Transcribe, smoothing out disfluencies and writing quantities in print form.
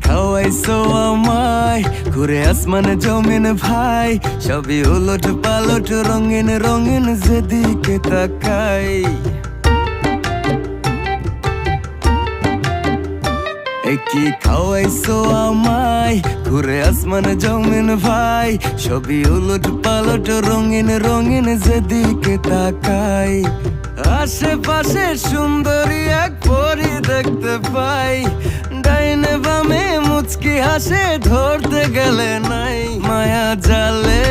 খাওয়াইছো আমায় ঘুরে আসমানে জমিন ভাই, সবই উলট পালট রঙিন রঙিন যেদিকে তাকাই। কি খাওয়াইছো আমায় ঘুরে আসমানে জমিন ভাই, সবই উলট পালট রঙিন রঙিন যেদিকে তাকাই। আশেপাশে সুন্দরী এক পরি দেখতে পাই, ডাইনে বামে মুচকি হাসে ধরতে গেলে নাই। মায়া জালে